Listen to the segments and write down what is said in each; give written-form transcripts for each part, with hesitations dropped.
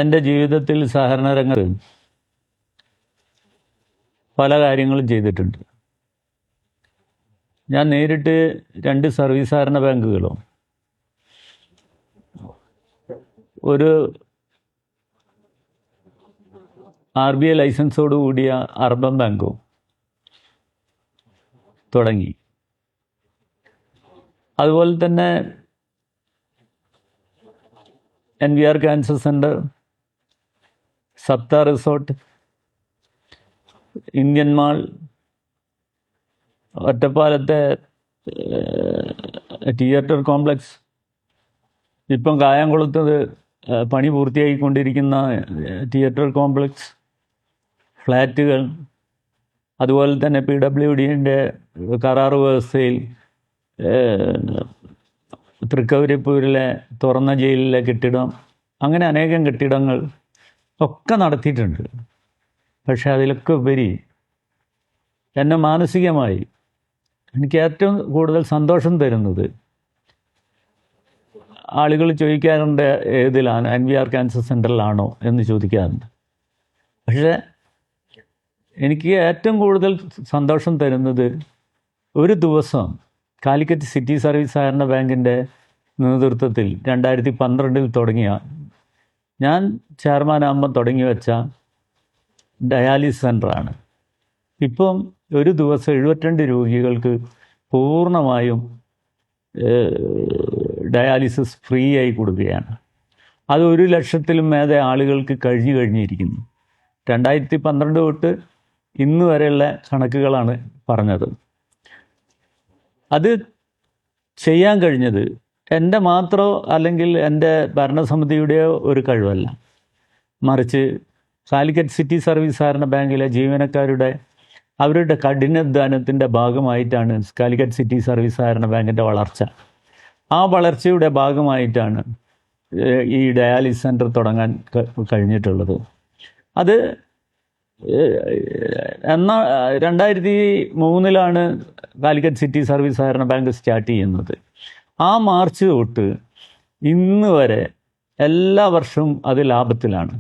എൻ്റെ ജീവിതത്തിൽ സഹകരണ രംഗത്ത് പല കാര്യങ്ങളും ചെയ്തിട്ടുണ്ട്. ഞാൻ നേരിട്ട് 2 സർവീസ് സഹകരണ ബാങ്കുകളും ഒരു RBI ലൈസൻസോട് കൂടിയ അർബൻ ബാങ്കും തുടങ്ങി. അതുപോലെ തന്നെ NVR cancer centre, Saptha resort, Indian mall, ഒറ്റപ്പാലത്തെ തിയേറ്റർ കോംപ്ലക്സ്, ഇപ്പം കായംകുളത്ത് പണി പൂർത്തിയാക്കിക്കൊണ്ടിരിക്കുന്ന തിയേറ്റർ കോംപ്ലക്സ്, ഫ്ലാറ്റുകൾ, അതുപോലെ തന്നെ PWDൻ്റെ കരാർ വ്യവസ്ഥയിൽ തൃക്കവരിപ്പൂരിലെ തുറന്ന ജയിലിലെ കെട്ടിടം, അങ്ങനെ അനേകം കെട്ടിടങ്ങൾ ഒക്കെ നടത്തിയിട്ടുണ്ട്. പക്ഷെ അതിലൊക്കെ ഉപരി എന്നെ മാനസികമായി എനിക്ക് ഏറ്റവും കൂടുതൽ സന്തോഷം തരുന്നത്, ആളുകൾ ചോദിക്കാറുണ്ട് ഏതിലാണ്, NVR ക്യാൻസർ സെൻ്ററിലാണോ എന്ന് ചോദിക്കാറുണ്ട്. പക്ഷേ എനിക്ക് ഏറ്റവും കൂടുതൽ സന്തോഷം തരുന്നത്, ഒരു ദിവസം കാലിക്കറ്റ് സിറ്റി സർവീസ് സഹകരണ ബാങ്കിൻ്റെ നേതൃത്വത്തിൽ 2012 തുടങ്ങിയ, ഞാൻ ചെയർമാനാകുമ്പോൾ തുടങ്ങി വെച്ച ഡയാലിസിസ് സെൻ്ററാണ്. ഇപ്പം ഒരു ദിവസം 72 രോഗികൾക്ക് പൂർണ്ണമായും ഡയാലിസിസ് ഫ്രീ ആയി കൊടുക്കുകയാണ്. അത് 1 ലക്ഷത്തിലും മേലെ ആളുകൾക്ക് കഴിഞ്ഞിരിക്കുന്നു. 2012 തൊട്ട് ഇന്ന് വരെയുള്ള കണക്കുകളാണ് പറഞ്ഞത്. അത് ചെയ്യാൻ കഴിഞ്ഞത് എൻ്റെ മാത്രമോ അല്ലെങ്കിൽ എൻ്റെ ഭരണസമിതിയുടെയോ ഒരു കഴിവല്ല, മറിച്ച് കാലിക്കറ്റ് സിറ്റി സർവീസ് സഹകരണ ബാങ്കിലെ ജീവനക്കാരുടെ അവരുടെ കഠിനാധ്വാനത്തിൻ്റെ ഭാഗമായിട്ടാണ് കാലിക്കറ്റ് സിറ്റി സർവീസ് സഹകരണ ബാങ്കിൻ്റെ വളർച്ച. ആ വളർച്ചയുടെ ഭാഗമായിട്ടാണ് ഈ ഡയാലിസിസ് സെൻ്റർ തുടങ്ങാൻ കഴിഞ്ഞിട്ടുള്ളത്. അത് എന്നാൽ 2003 കാലിക്കറ്റ് സിറ്റി സർവീസ് സഹകരണ ബാങ്ക് സ്റ്റാർട്ട് ചെയ്യുന്നത്. ആ മാർച്ച് തൊട്ട് ഇന്ന് വരെ എല്ലാ വർഷവും അത് ലാഭത്തിലാണ്.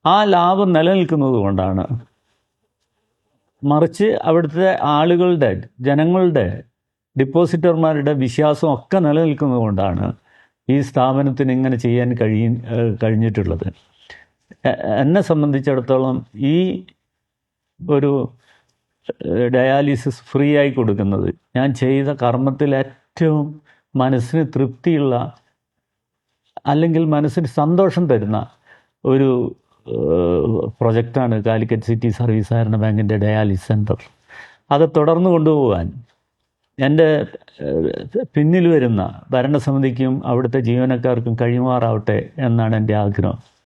ആ ലാഭം നിലനിൽക്കുന്നത് കൊണ്ടാണ്, മറിച്ച് അവിടുത്തെ ആളുകളുടെ, ജനങ്ങളുടെ, ഡിപ്പോസിറ്റർമാരുടെ വിശ്വാസം ഒക്കെ നിലനിൽക്കുന്നത് കൊണ്ടാണ് ഈ സ്ഥാപനത്തിന് ഇങ്ങനെ ചെയ്യാൻ കഴിഞ്ഞിട്ടുള്ളത്. എന്നെ സംബന്ധിച്ചിടത്തോളം ഈ ഒരു ഡയാലിസിസ് ഫ്രീ ആയി കൊടുക്കുന്നത് ഞാൻ ചെയ്ത കർമ്മത്തിൽ ഏറ്റവും മനസ്സിന് തൃപ്തിയുള്ള, അല്ലെങ്കിൽ മനസ്സിന് സന്തോഷം തരുന്ന ഒരു പ്രൊജക്റ്റാണ് കാലിക്കറ്റ് സിറ്റി സർവീസ് സഹകരണ ബാങ്കിൻ്റെ ഡയാലിസിസ് സെൻ്റർ. അത് തുടർന്ന് കൊണ്ടുപോകാൻ എൻ്റെ പിന്നിൽ വരുന്ന ഭരണസമിതിക്കും അവിടുത്തെ ജീവനക്കാർക്കും കഴിയുമാറാവട്ടെ എന്നാണ് എൻ്റെ ആഗ്രഹം.